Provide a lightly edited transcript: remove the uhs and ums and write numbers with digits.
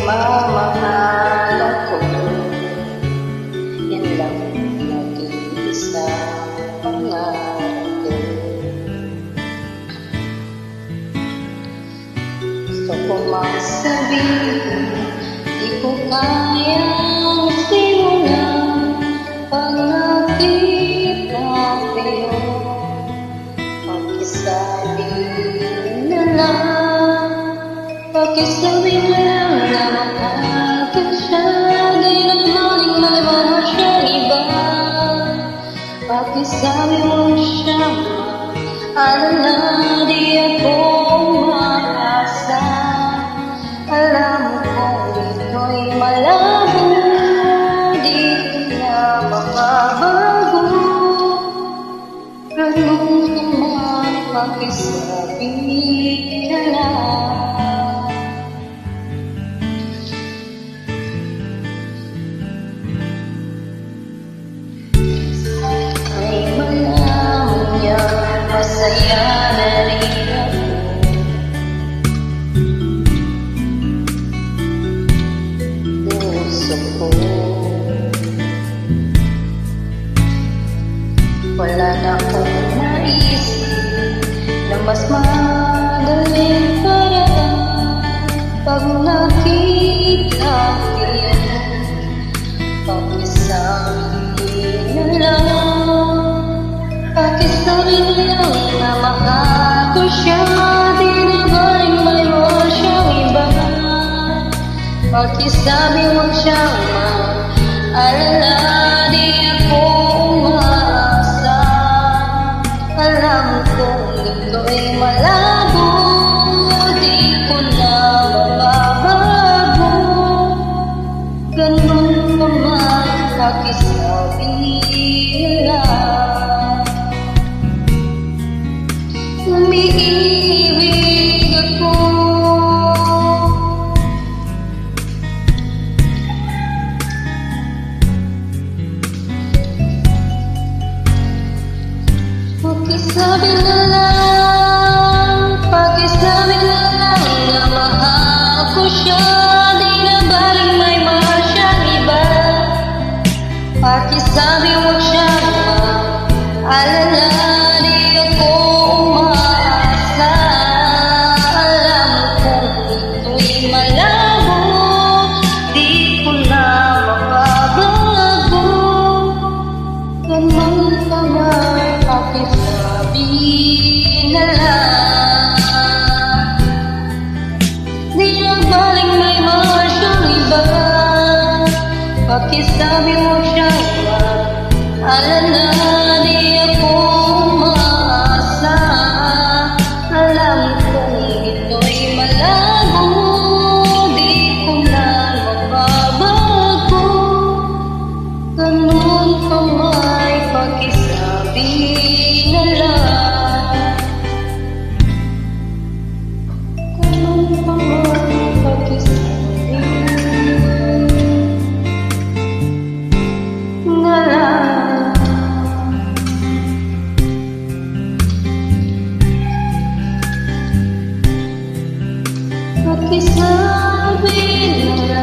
magmamahal ako. Yan lang nag-iisa pangarap ko. Gusto ko masabihin, di ko kayang simulan pag nakita kayo. Pakisabi na lang, pakisabi na lang na mahal ko siya. Di na maling malaman siyang iba. Pakisabi mo siya, alala, di ako umaasa. Alam ko dito'y malabo, di ko na makabago. Ganun naman, pakisabi na lang. Ay malaman niya, masaya na rin ako. Puso ko, wala na akong naisip na mas madaling paraan. Pag nakita kayo, pakisabi na lang, pakisabi na lang na mahal ko siya. Di na baling mayroon siyang iba. Pakisabi mo siyang maalala, di ako umaasa. Alam kong ito'y malabo, di ko na mababago. Ganun naman, pakisabi na lang. Umiibig ako, pakisabi na lang, pakisabi na lang na mahal ko siya. Di na baling may mahal siyang iba. Pakisabi mo siya, alala, di ako umaasa. Alam kong ito'y malabo, di ko na mababago. Ganun naman, pakisabi na lang. Di na baling may mahal siyang iba. Pakisabi mo siya, alala, di ako umaasa. Alam kong ito'y malabo, di ko na mababago. Ganun pa may pakisabi na lang. Ganun pa may pakisabi na lang. Pakisabi na lang.